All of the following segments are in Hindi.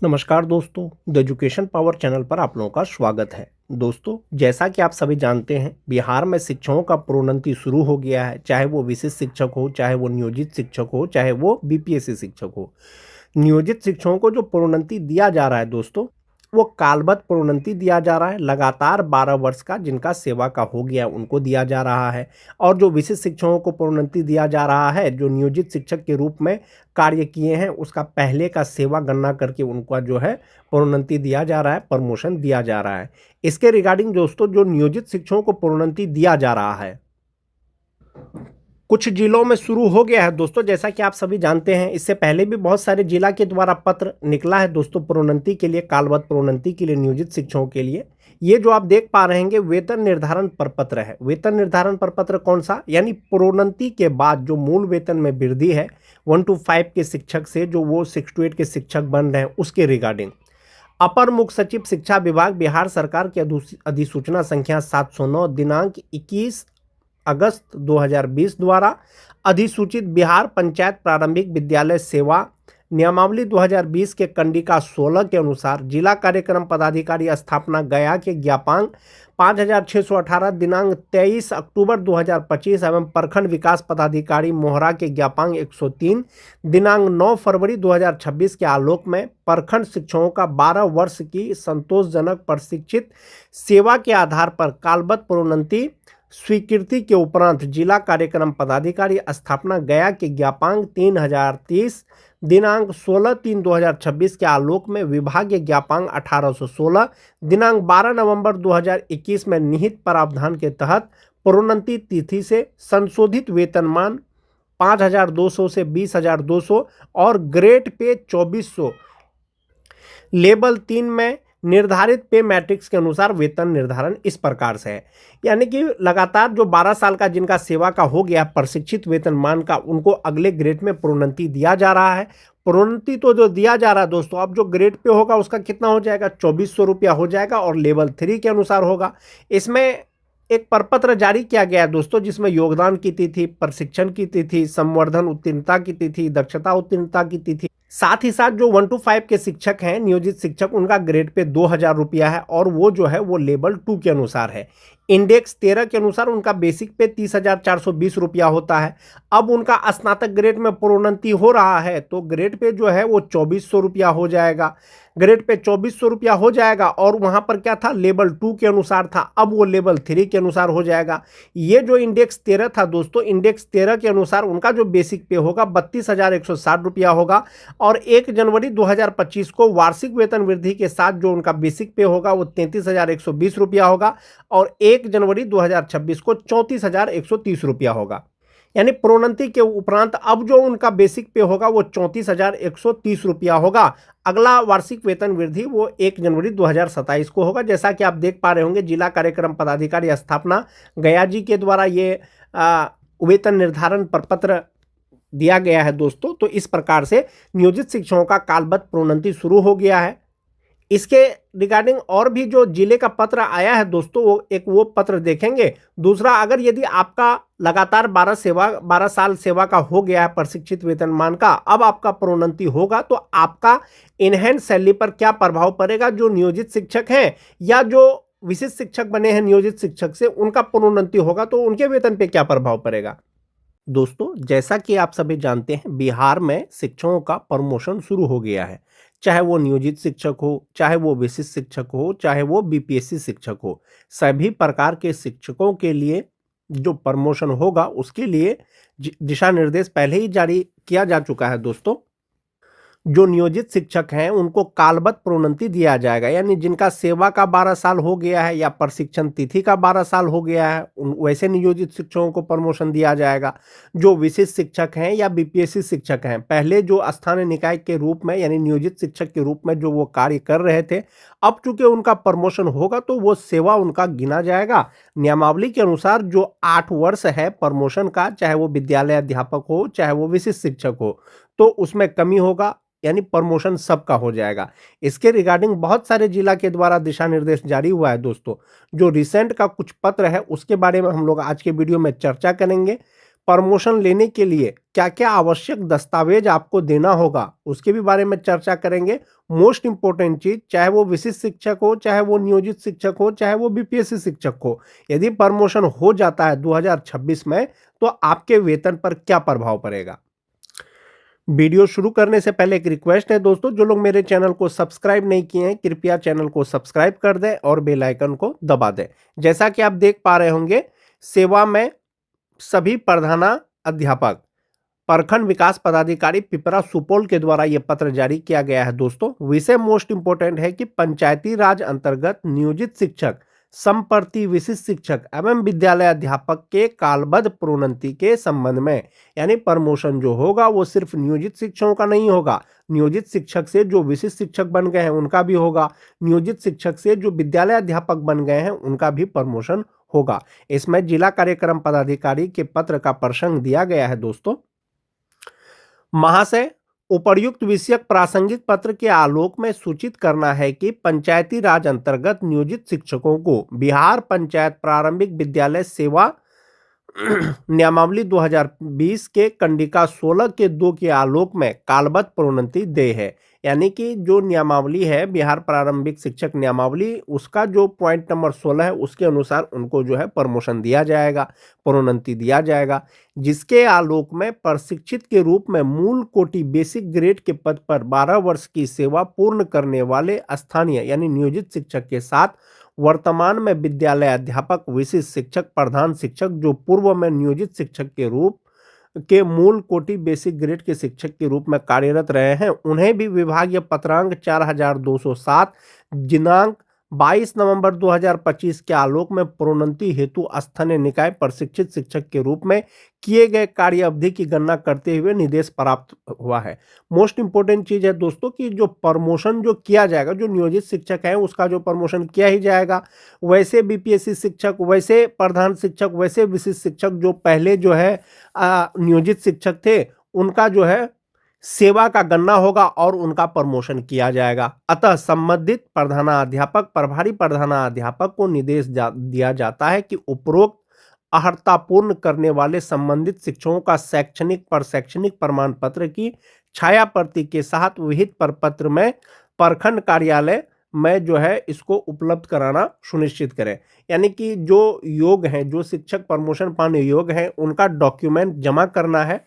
नमस्कार दोस्तों, द एजुकेशन पावर चैनल पर आप लोगों का स्वागत है। दोस्तों, जैसा कि आप सभी जानते हैं, बिहार में शिक्षकों का प्रोन्नति शुरू हो गया है। चाहे वो विशिष्ट शिक्षक हो, चाहे वो नियोजित शिक्षक हो, चाहे वो बीपीएससी शिक्षक हो। नियोजित शिक्षकों को जो प्रोन्नति दिया जा रहा है दोस्तों, वो कालबद्ध प्रोन्नति दिया जा रहा है। लगातार 12 वर्ष का जिनका सेवा का हो गया उनको दिया जा रहा है। और जो विशिष्ट शिक्षकों को प्रोन्नति दिया जा रहा है, जो नियोजित शिक्षक के रूप में कार्य किए हैं, उसका पहले का सेवा गणना करके उनका जो है प्रोन्नति दिया जा रहा है, प्रमोशन दिया जा रहा है। इसके रिगार्डिंग दोस्तों, जो नियोजित शिक्षकों को प्रोन्नति दिया जा रहा है, कुछ जिलों में शुरू हो गया है दोस्तों। जैसा कि आप सभी जानते हैं, इससे पहले भी बहुत सारे जिला के द्वारा पत्र निकला है दोस्तों प्रोन्नति के लिए, कालबद्ध प्रोन्नति के लिए नियोजित शिक्षकों के लिए। ये जो आप देख पा रहे हैं वेतन निर्धारण प्रपत्र है। वेतन निर्धारण प्रपत्र कौन सा, यानी प्रोन्नति के बाद जो मूल वेतन में वृद्धि है 1 to 5 के शिक्षक से जो वो 6 to 8 के शिक्षक बन रहे हैं, उसके रिगार्डिंग अपर मुख्य सचिव शिक्षा विभाग बिहार सरकार की अधिसूचना संख्या 709 दिनांक 21 अगस्त 2020 द्वारा अधिसूचित बिहार पंचायत प्रारंभिक विद्यालय सेवा नियमावली 2020 के कंडिका 16 के अनुसार जिला कार्यक्रम पदाधिकारी स्थापना गया के ज्ञापांक 5618 दिनांक 23 अक्टूबर 2025 एवं प्रखंड विकास पदाधिकारी मोहरा के ज्ञापांक 103 दिनांक 9 फरवरी 2026 के आलोक में प्रखंड शिक्षकों का 12 वर्ष की संतोषजनक प्रशिक्षित सेवा के आधार पर कालबद्ध प्रोन्नति स्वीकृति के उपरांत जिला कार्यक्रम पदाधिकारी स्थापना गया के ज्ञापांक 3030 दिनांक 16/3/2026 के आलोक में विभागीय ज्ञापांक 1816 दिनांक 12 नवंबर 2021 में निहित प्रावधान के तहत प्रोन्नति तिथि से संशोधित वेतनमान 5200 से 20200 और ग्रेड पे 2400 लेवल 3 में निर्धारित पे मैट्रिक्स के अनुसार वेतन निर्धारण इस प्रकार से है। यानी कि लगातार जो 12 साल का जिनका सेवा का हो गया प्रशिक्षित वेतनमान का, उनको अगले ग्रेड में प्रोन्नति दिया जा रहा है। प्रोन्नति तो जो दिया जा रहा है दोस्तों, अब जो ग्रेड पे होगा उसका कितना हो जाएगा, 2400 रुपया हो जाएगा और लेवल 3 के अनुसार होगा। इसमें एक प्रपत्र जारी किया गया है दोस्तों, जिसमें योगदान की तिथि, प्रशिक्षण की तिथि, संवर्धन उत्तीर्णता की तिथि, दक्षता उत्तीर्णता की तिथि, साथ ही साथ जो 1 to 5 के शिक्षक हैं नियोजित शिक्षक, उनका ग्रेड पे 2000 रुपया है और वो जो है वो लेवल 2 के अनुसार है। इंडेक्स 13 के अनुसार उनका बेसिक पे 30,420 रुपया होता है। अब उनका स्नातक ग्रेड में प्रोन्नति हो रहा है तो ग्रेड पे जो है वो 2400 रुपया हो जाएगा। ग्रेड पे 2400 रुपया हो जाएगा और वहाँ पर क्या था, लेवल 2 के अनुसार था, अब वो लेवल 3 के अनुसार हो जाएगा। ये जो इंडेक्स 13 था दोस्तों, इंडेक्स 13 के अनुसार उनका जो बेसिक पे होगा 32,160 रुपया होगा और 1 जनवरी 2025 को वार्षिक वेतन वृद्धि के साथ जो उनका बेसिक पे होगा वो 33,120 रुपया होगा और 1 जनवरी 2026 को 34,130 रुपया होगा। यानी प्रोन्नति के उपरांत अब जो उनका बेसिक पे होगा वो 34,130 रुपया होगा। अगला वार्षिक वेतन वृद्धि वो 1 जनवरी 2027 को होगा। जैसा कि आप देख पा रहे होंगे, जिला कार्यक्रम पदाधिकारी स्थापना गया जी के द्वारा ये वेतन निर्धारण प्रपत्र दिया गया है दोस्तों। तो इस प्रकार से नियोजित शिक्षकों का कालबद्ध प्रोन्नति शुरू हो गया है। इसके रिगार्डिंग और भी जो जिले का पत्र आया है दोस्तों, वो पत्र देखेंगे। दूसरा, अगर यदि आपका लगातार 12 साल सेवा का हो गया है प्रशिक्षित वेतनमान का, अब आपका प्रोन्नति होगा तो आपका इनहैंड सैलरी पर क्या प्रभाव पड़ेगा। जो नियोजित शिक्षक हैं या जो विशिष्ट शिक्षक बने हैं नियोजित शिक्षक से, उनका प्रोन्नति होगा तो उनके वेतन पे क्या प्रभाव पड़ेगा। दोस्तों, जैसा कि आप सभी जानते हैं, बिहार में शिक्षकों का प्रमोशन शुरू हो गया है। चाहे वो नियोजित शिक्षक हो, चाहे वो विशिष्ट शिक्षक हो, चाहे वो बीपीएससी शिक्षक हो, सभी प्रकार के शिक्षकों के लिए जो प्रमोशन होगा उसके लिए दिशा निर्देश पहले ही जारी किया जा चुका है दोस्तों। जो नियोजित शिक्षक हैं उनको कालबद्ध प्रोन्नति दिया जाएगा, यानी जिनका सेवा का 12 साल हो गया है या प्रशिक्षण तिथि का 12 साल हो गया है, वैसे नियोजित शिक्षकों को प्रमोशन दिया जाएगा। जो विशिष्ट शिक्षक हैं या बीपीएससी शिक्षक हैं, पहले जो स्थानीय निकाय के रूप में यानी नियोजित शिक्षक के रूप में जो वो कार्य कर रहे थे, अब चूंकि उनका प्रमोशन होगा तो वो सेवा उनका गिना जाएगा। नियमावली के अनुसार जो 8 वर्ष है प्रमोशन का, चाहे वो विद्यालय अध्यापक हो चाहे वो विशिष्ट शिक्षक हो, तो उसमें कमी होगा, यानी प्रमोशन सबका हो जाएगा। इसके रिगार्डिंग बहुत सारे जिला के द्वारा दिशा निर्देश जारी हुआ है दोस्तों। जो रिसेंट का कुछ पत्र है उसके बारे में हम लोग आज के वीडियो में चर्चा करेंगे। प्रमोशन लेने के लिए क्या क्या आवश्यक दस्तावेज आपको देना होगा, उसके भी बारे में चर्चा करेंगे। मोस्ट इंपॉर्टेंट चीज, चाहे वो विशिष्ट शिक्षक हो, चाहे वो नियोजित शिक्षक हो, चाहे वो बीपीएससी शिक्षक हो, यदि प्रमोशन हो जाता है 2026 में तो आपके वेतन पर क्या प्रभाव पड़ेगा। वीडियो शुरू करने से पहले एक रिक्वेस्ट है दोस्तों, जो लोग मेरे चैनल को सब्सक्राइब नहीं किए हैं कृपया चैनल को सब्सक्राइब कर दें और बेल आइकन को दबा दें। जैसा कि आप देख पा रहे होंगे, सेवा में सभी प्रधानाध्यापक प्रखंड विकास पदाधिकारी पिपरा सुपौल के द्वारा यह पत्र जारी किया गया है। दोस्तों, विषय मोस्ट इंपोर्टेंट है कि पंचायती राज अंतर्गत नियोजित शिक्षक, संप्रति विशिष्ट शिक्षक एवं विद्यालय अध्यापक के कालबद्ध प्रोन्नति के संबंध में, यानी प्रमोशन जो होगा वो सिर्फ नियोजित शिक्षकों का नहीं होगा, नियोजित शिक्षक से जो विशिष्ट शिक्षक बन गए हैं उनका भी होगा, नियोजित शिक्षक से जो विद्यालय अध्यापक बन गए हैं उनका भी प्रमोशन होगा। इसमें जिला कार्यक्रम पदाधिकारी के पत्र का प्रसंग दिया गया है। दोस्तों, महाशय, उपर्युक्त विषयक प्रासंगिक पत्र के आलोक में सूचित करना है कि पंचायती राज अंतर्गत नियोजित शिक्षकों को बिहार पंचायत प्रारंभिक विद्यालय सेवा नियमावली 2020 के कंडिका 16 के 2 के आलोक में कालबद्ध प्रोन्नति दे है। यानी कि जो नियमावली है बिहार प्रारंभिक शिक्षक नियमावली, उसका जो पॉइंट नंबर 16 है उसके अनुसार उनको जो है प्रमोशन दिया जाएगा, प्रोन्नति दिया जाएगा, जिसके आलोक में प्रशिक्षित के रूप में मूल कोटि बेसिक ग्रेड के पद पर 12 वर्ष की सेवा पूर्ण करने वाले स्थानीय यानी नियोजित शिक्षक के साथ वर्तमान में विद्यालय अध्यापक, विशिष्ट शिक्षक, प्रधान शिक्षक जो पूर्व में नियोजित शिक्षक के रूप के मूल कोटि बेसिक ग्रेड के शिक्षक के रूप में कार्यरत रहे हैं, उन्हें भी विभागीय पत्रांक 4207 दिनांक 22 नवंबर 2025 के आलोक में प्रोन्नति हेतु स्थानीय निकाय प्रशिक्षित शिक्षक के रूप में किए गए कार्य अवधि की गणना करते हुए निर्देश प्राप्त हुआ है। मोस्ट इंपोर्टेंट चीज है दोस्तों कि जो प्रमोशन जो किया जाएगा, जो नियोजित शिक्षक है उसका जो प्रमोशन किया ही जाएगा, वैसे बीपीएससी शिक्षक, वैसे प्रधान शिक्षक, वैसे विशिष्ट शिक्षक जो पहले जो है नियोजित शिक्षक थे उनका जो है सेवा का गणना होगा और उनका प्रमोशन किया जाएगा। अतः संबंधित प्रधानाध्यापक, प्रभारी प्रधानाध्यापक को निर्देश दिया जाता है कि उपरोक्त अर्हता पूर्ण करने वाले संबंधित शिक्षकों का शैक्षणिक प्रमाण पत्र की छाया प्रति के साथ विहित प्रपत्र में प्रखंड कार्यालय में जो है इसको उपलब्ध कराना सुनिश्चित करें। यानी कि जो योग्य हैं, जो शिक्षक प्रमोशन पाने योग्य हैं, उनका डॉक्यूमेंट जमा करना है।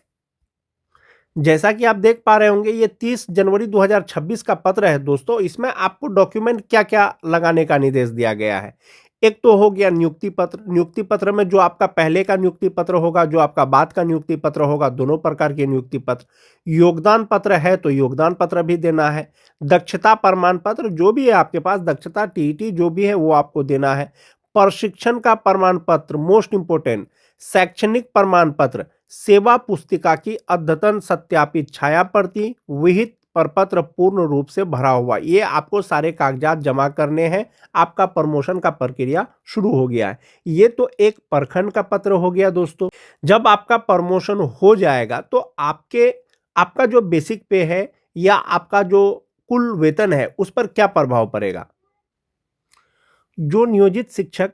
जैसा कि आप देख पा रहे होंगे, ये 30 जनवरी 2026 का पत्र है दोस्तों। इसमें आपको डॉक्यूमेंट क्या क्या लगाने का निर्देश दिया गया है। एक तो हो गया नियुक्ति पत्र। नियुक्ति पत्र में जो आपका पहले का नियुक्ति पत्र होगा, जो आपका बाद का नियुक्ति पत्र होगा, दोनों प्रकार के नियुक्ति पत्र। योगदान पत्र है तो योगदान पत्र भी देना है। दक्षता प्रमाण पत्र जो भी है आपके पास, दक्षता टीईटी जो भी है वो आपको देना है। प्रशिक्षण का प्रमाण पत्र, मोस्ट इंपोर्टेंट, शैक्षणिक प्रमाण पत्र, सेवा पुस्तिका की अद्यतन सत्यापित छाया प्रति, विहित प्रपत्र पूर्ण रूप से भरा हुआ, ये आपको सारे कागजात जमा करने हैं। आपका प्रमोशन का प्रक्रिया शुरू हो गया है। ये तो एक प्रखंड का पत्र हो गया दोस्तों। जब आपका प्रमोशन हो जाएगा तो आपका जो बेसिक पे है या आपका जो कुल वेतन है उस पर क्या प्रभाव पड़ेगा। जो नियोजित शिक्षक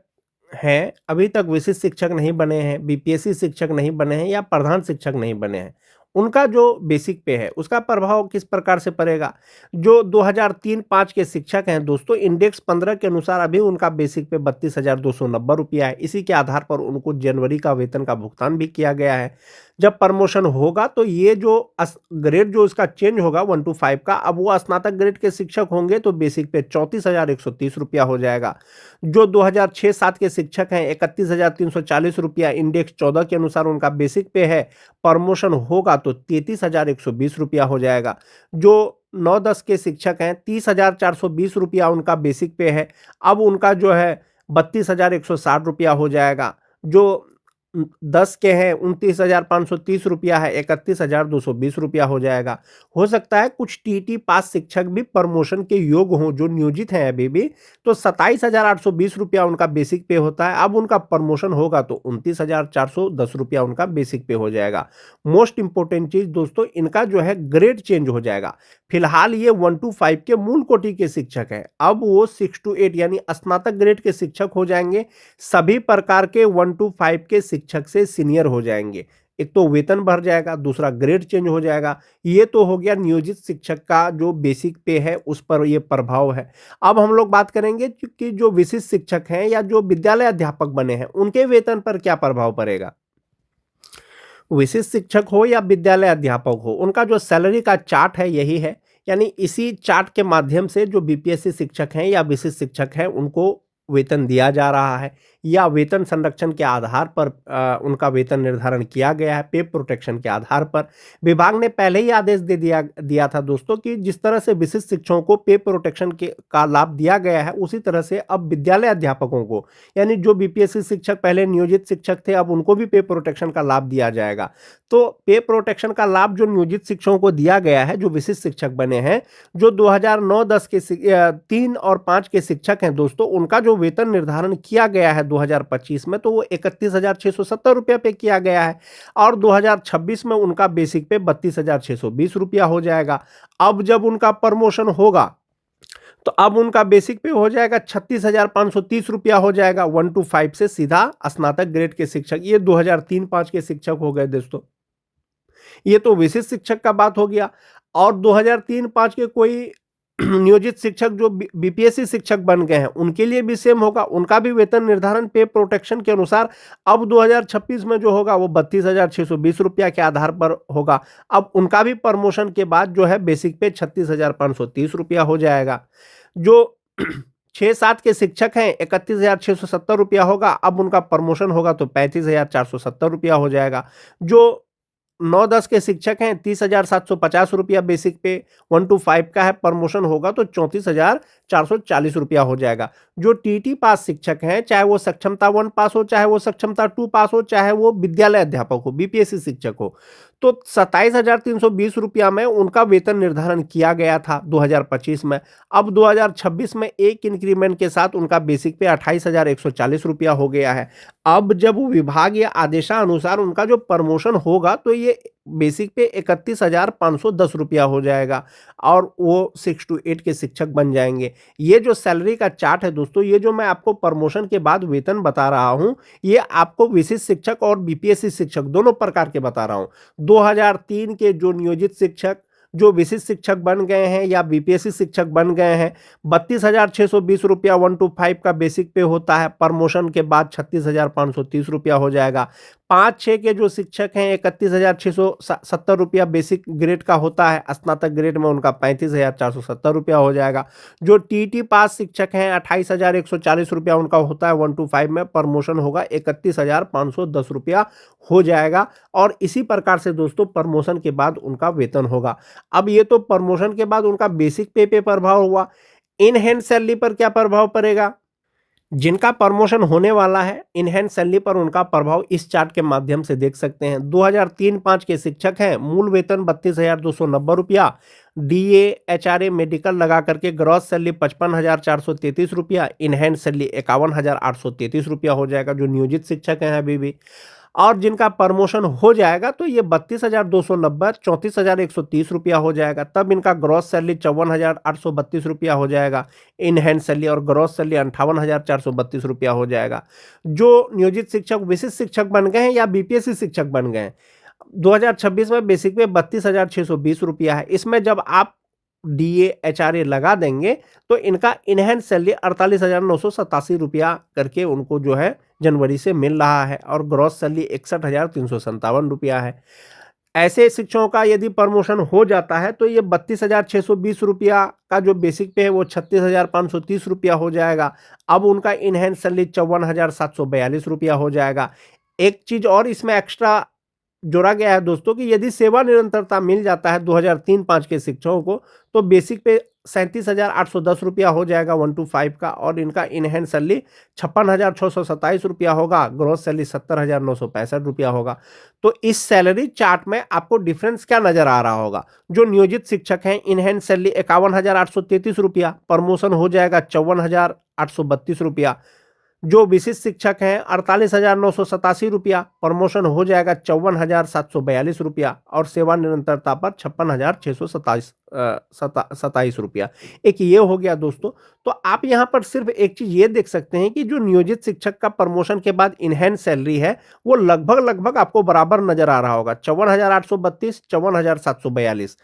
हैं, अभी तक विशिष्ट शिक्षक नहीं बने हैं, बीपीएससी शिक्षक नहीं बने हैं या प्रधान शिक्षक नहीं बने हैं, उनका जो बेसिक पे है उसका प्रभाव किस प्रकार से पड़ेगा। जो 2003-5 के शिक्षक हैं दोस्तों, इंडेक्स 15 के अनुसार अभी उनका बेसिक पे 32,290 रुपया है। इसी के आधार पर उनको जनवरी का वेतन का भुगतान भी किया गया है। जब प्रमोशन होगा तो ये जो ग्रेड जो इसका चेंज होगा 1 to 5 का, अब वो स्नातक ग्रेड के शिक्षक होंगे तो बेसिक पे 34,130 रुपया हो जाएगा। जो 2006-7 के शिक्षक हैं 31,340 रुपया इंडेक्स 14 के अनुसार उनका बेसिक पे है। प्रमोशन होगा तो 33,120 रुपया हो जाएगा। जो 9-10 के शिक्षक हैं 30,420 रुपया उनका बेसिक पे है, अब उनका जो है 32,160 रुपया हो जाएगा। जो 10 के हैं 29,530 रुपया है, 31,220 रुपया हो जाएगा। हो सकता है कुछ टीटी पास शिक्षक भी प्रमोशन के योग्य हों जो नियोजित हैं अभी भी, तो 27,820 रुपया उनका बेसिक पे होता है। अब उनका प्रमोशन होगा तो 29,410 रुपया उनका बेसिक पे हो जाएगा। मोस्ट इंपोर्टेंट चीज दोस्तों, इनका जो है ग्रेड चेंज हो जाएगा। फिलहाल ये 1 to 5 के मूल कोटि के शिक्षक हैं, अब वो 6 to 8 यानी स्नातक ग्रेड के शिक्षक हो जाएंगे। सभी प्रकार के 1 to 5 के शिक्षक से सीनियर हो जाएंगे। एक तो वेतन बढ़ जाएगा, दूसरा ग्रेड चेंज हो जाएगा। ये तो हो गया नियोजित शिक्षक का जो बेसिक पे है उस पर ये प्रभाव है। अब हम लोग बात करेंगे कि जो विशिष्ट शिक्षक हैं या जो विद्यालय अध्यापक बने हैं उनके वेतन पर क्या प्रभाव पड़ेगा। विशिष्ट शिक्षक हो या विद्यालय अध्यापक हो, उनका जो सैलरी का चार्ट है यही है। यानी इसी चार्ट के माध्यम से जो बीपीएससी शिक्षक हैं या विशिष्ट शिक्षक हैं उनको वेतन दिया जा रहा है, या वेतन संरक्षण के आधार पर उनका वेतन निर्धारण किया गया है, पे प्रोटेक्शन के आधार पर। विभाग ने पहले ही आदेश दे दिया था दोस्तों कि जिस तरह से विशिष्ट शिक्षकों को पे प्रोटेक्शन का लाभ दिया गया है, उसी तरह से अब विद्यालय अध्यापकों को, यानी जो बीपीएससी शिक्षक पहले नियोजित शिक्षक थे, अब उनको भी पे प्रोटेक्शन का लाभ दिया जाएगा। तो पे प्रोटेक्शन का लाभ जो नियोजित शिक्षकों को दिया गया है, जो विशिष्ट शिक्षक बने हैं, जो 2009-10 के 3 और 5 के शिक्षक हैं दोस्तों, उनका जो वेतन निर्धारण किया गया है 2025 में, तो वो 31,670 रुपया पे किया गया है, और 2026 में उनका बेसिक पे 32,620 रुपया हो जाएगा। अब जब उनका प्रमोशन होगा तो अब उनका बेसिक पे हो जाएगा 36,530 रुपया हो जाएगा, 1 to 5 से सीधा स्नातक ग्रेड के शिक्षक। ये 2003-5 के शिक्षक हो गए दोस्तों। ये तो विशिष्ट शिक्षक का बात हो गया। और 2003-5 के कोई नियोजित शिक्षक जो बीपीएससी शिक्षक बन गए हैं उनके लिए भी सेम होगा, उनका भी वेतन निर्धारण पे प्रोटेक्शन के अनुसार अब 2026 में जो होगा वो 32,620 रुपया के आधार पर होगा। अब उनका भी प्रमोशन के बाद जो है बेसिक पे 36,530 रुपया हो जाएगा। जो 6-7 के शिक्षक हैं 31,670 रुपया होगा, अब उनका प्रमोशन होगा तो 35,470 रुपया हो जाएगा। जो 9-10 के शिक्षक हैं 30,750 रुपया बेसिक पे, 1 to 5 का है, प्रमोशन होगा तो 34,440 रुपया हो जाएगा। जो टीटी पास शिक्षक हैं, चाहे वो सक्षमता 1 पास हो, चाहे वो सक्षमता 2 पास हो, चाहे वो विद्यालय अध्यापक हो, बीपीएससी शिक्षक हो, तो 27,320 रुपया में उनका वेतन निर्धारण किया गया था 2025 में। अब 2026 में एक इंक्रीमेंट के साथ उनका बेसिक पे 28,140 रुपया हो गया है। अब जब विभाग या आदेशानुसार उनका जो प्रमोशन होगा तो ये बेसिक पे 31,510 रुपया हो जाएगा, और वो 6 to 8 के शिक्षक बन जाएंगे। ये जो सैलरी का चार्ट है दोस्तों, ये जो मैं आपको प्रमोशन के बाद वेतन बता रहा हूं, ये आपको विशिष्ट शिक्षक और बीपीएससी शिक्षक दोनों प्रकार के बता रहा हूं। 2003 के जो नियोजित शिक्षक जो विशिष्ट शिक्षक बन गए हैं या बीपीएससी शिक्षक बन गए हैं, 32,620 रुपया 1 to 5 का बेसिक पे होता है, प्रमोशन के बाद 36,530 रुपया हो जाएगा। 5-6 के जो शिक्षक हैं 31,670 रुपया बेसिक ग्रेड का होता है, स्नातक ग्रेड में उनका 35,470 रुपया हो जाएगा। जो टीटी पास शिक्षक हैं 28,140 रुपया उनका होता है, 1 to 5 में प्रमोशन होगा 31,510 रुपया हो जाएगा। और इसी प्रकार से दोस्तों प्रमोशन के बाद उनका वेतन होगा। अब ये तो प्रमोशन के बाद उनका बेसिक पे प्रभाव हुआ। इन हैंड सैलरी पर क्या प्रभाव पड़ेगा। जिनका प्रमोशन होने वाला है, इन हैंड सैलरी पर उनका प्रभाव इस चार्ट के माध्यम से देख सकते हैं। 2003-5 के शिक्षक हैं, मूल वेतन 32,290 रुपया, डीए एचआरए मेडिकल लगा करके ग्रॉस सैलरी 55,433 रुपया, इन हैंड सैलरी 51,833 रुपया हो जाएगा, जो नियोजित शिक्षक हैं अभी भी। और जिनका प्रमोशन हो जाएगा तो ये 32,290, 34,130 रुपया हो जाएगा, तब इनका ग्रॉस सैलरी 54,832 रुपया हो जाएगा, इन हैंड सैलरी, और ग्रॉस सैलरी 58,432 रुपया हो जाएगा। जो नियोजित शिक्षक विशिष्ट शिक्षक बन गए हैं या बीपीएससी शिक्षक बन गए हैं, 2026 में बेसिक पे 32,620 रुपया है। इसमें जब आप डीए एचआरए लगा देंगे तो इनका इनहैंड सैलरी 48,987 रुपया करके उनको जो है जनवरी से मिल रहा है, और ग्रॉस सैलरी 61,357 रुपया है। ऐसे शिक्षकों का यदि प्रमोशन हो जाता है तो ये 32,620 रुपया का जो बेसिक पे है वो 36,530 रुपया हो जाएगा। अब उनका इनहैंड सैलरी 54,742 रुपया हो जाएगा। एक चीज और इसमें एक्स्ट्रा जोड़ा गया है दोस्तों कि यदि सेवा निरंतरता मिल जाता है 2003-5 के शिक्षकों को तो बेसिक पे 37,810 रुपया हो जाएगा 1 to 5 का, और इनका इनहैंड सैलरी 56,627 रुपया होगा, ग्रॉस सैलरी 70,965 रुपया होगा। तो इस सैलरी चार्ट में आपको डिफरेंस क्या नजर आ रहा होगा। जो नियोजित शिक्षक हैं इनहैंड सैलरी 51,833 रुपया, प्रमोशन हो जाएगा 54,832 रुपया, जो विशिष्ट शिक्षक हैं 48,987 रुपया, प्रमोशन हो जाएगा 54,742 रुपया और सेवा निरंतरता पर 56,627 रुपया। एक ये हो गया दोस्तों। तो आप यहाँ पर सिर्फ एक चीज ये देख सकते हैं कि जो नियोजित शिक्षक का प्रमोशन के बाद इनहैंस सैलरी है वो लगभग आपको बराबर नजर आ रहा होगा, 54,832, 54,742।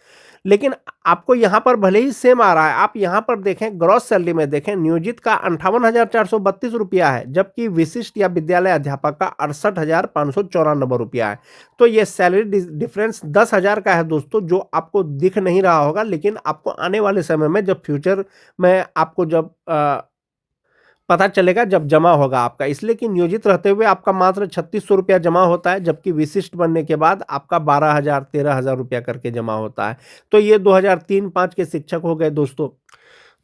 लेकिन आपको यहां पर भले ही सेम आ रहा है, आप यहां पर देखें ग्रॉस सैलरी में देखें, नियोजित का 58,432 रुपया है, जबकि विशिष्ट या विद्यालय अध्यापक का 68,594 रुपया है। तो ये सैलरी डिफरेंस 10,000 का है दोस्तों, जो आपको दिख नहीं रहा होगा, लेकिन आपको आने वाले समय में जब फ्यूचर में आपको जब पता चलेगा जब जमा होगा आपका, इसलिए कि नियोजित रहते हुए आपका मात्र 3600 रुपया जमा होता है, जबकि विशिष्ट बनने के बाद आपका 12,000 13,000 रुपया करके जमा होता है। तो ये 2003-05 के शिक्षक हो गए दोस्तों।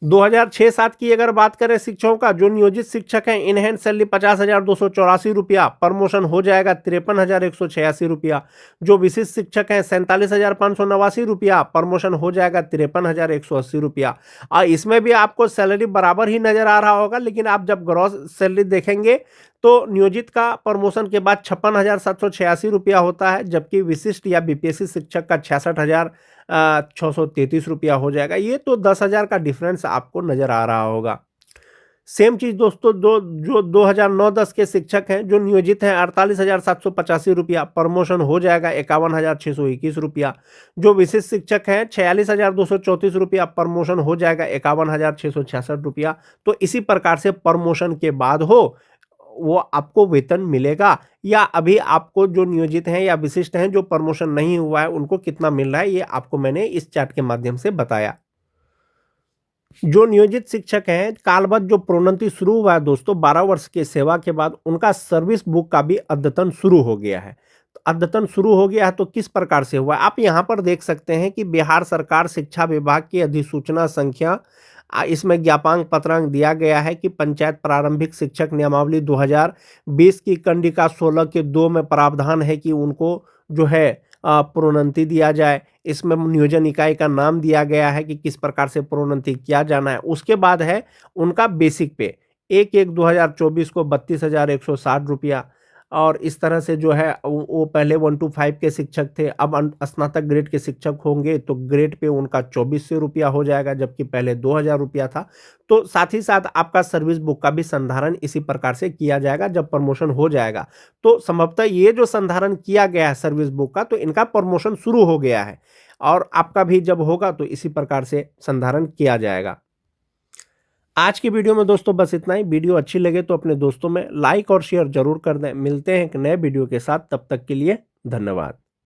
2006-07 की अगर बात करें शिक्षकों का, जो नियोजित शिक्षक हैं इनहैंड सैलरी 50,284 रुपया, प्रमोशन हो जाएगा 53,186 रुपया। जो विशिष्ट शिक्षक हैं 47,589 रुपया, प्रमोशन हो जाएगा 53,180 रुपया। और इसमें भी आपको सैलरी बराबर ही नजर आ रहा होगा, लेकिन आप जब ग्रॉस सैलरी देखेंगे तो नियोजित का प्रमोशन के बाद 56,786 रुपया होता है, जबकि विशिष्ट या बीपीएससी शिक्षक का 66,633 रुपया हो जाएगा। ये तो 10,000 का डिफरेंस आपको नजर आ रहा होगा। सेम चीज दोस्तों जो 2009-10 के शिक्षक हैं जो नियोजित हैं 48,785 रुपया, प्रमोशन हो जाएगा 51,621 रुपया। जो विशिष्ट शिक्षक हैं 46,234 रुपया, प्रमोशन हो जाएगा 51,666 रुपया। तो इसी प्रकार से प्रमोशन के बाद हो वो आपको वेतन मिलेगा, या अभी आपको जो नियोजित हैं या विशिष्ट हैं जो प्रमोशन नहीं हुआ है उनको कितना मिल रहा है, ये आपको मैंने इस चार्ट के माध्यम से बताया। जो नियोजित शिक्षक हैं कालबद्ध जो प्रोन्नति शुरू हुआ है दोस्तों 12 वर्ष की सेवा के बाद, उनका सर्विस बुक का भी अद्यतन शुरू हो गया है। तो अद्यतन शुरू हो गया है तो किस प्रकार से हुआ है आप यहाँ पर देख सकते हैं कि बिहार सरकार शिक्षा विभाग की अधिसूचना संख्या, इसमें ज्ञापांक पत्रांक दिया गया है कि पंचायत प्रारंभिक शिक्षक नियमावली 2020 की कंडिका 16 के 2 में प्रावधान है कि उनको जो है प्रोन्नति दिया जाए। इसमें नियोजन इकाई का नाम दिया गया है कि किस प्रकार से प्रोन्नति किया जाना है। उसके बाद है उनका बेसिक पे 1/1/2024 को 32,160 रुपया, और इस तरह से जो है वो पहले 1 to 5 के शिक्षक थे, अब स्नातक ग्रेड के शिक्षक होंगे तो ग्रेड पे उनका 2400 रुपया हो जाएगा, जबकि पहले 2,000 रुपया था। तो साथ ही साथ आपका सर्विस बुक का भी संधारण इसी प्रकार से किया जाएगा जब प्रमोशन हो जाएगा। तो संभवतः ये जो संधारण किया गया है सर्विस बुक का, तो इनका प्रमोशन शुरू हो गया है, और आपका भी जब होगा तो इसी प्रकार से संधारण किया जाएगा। आज की वीडियो में दोस्तों बस इतना ही। वीडियो अच्छी लगे तो अपने दोस्तों में लाइक और शेयर जरूर कर दें। मिलते हैं एक नए वीडियो के साथ, तब तक के लिए धन्यवाद।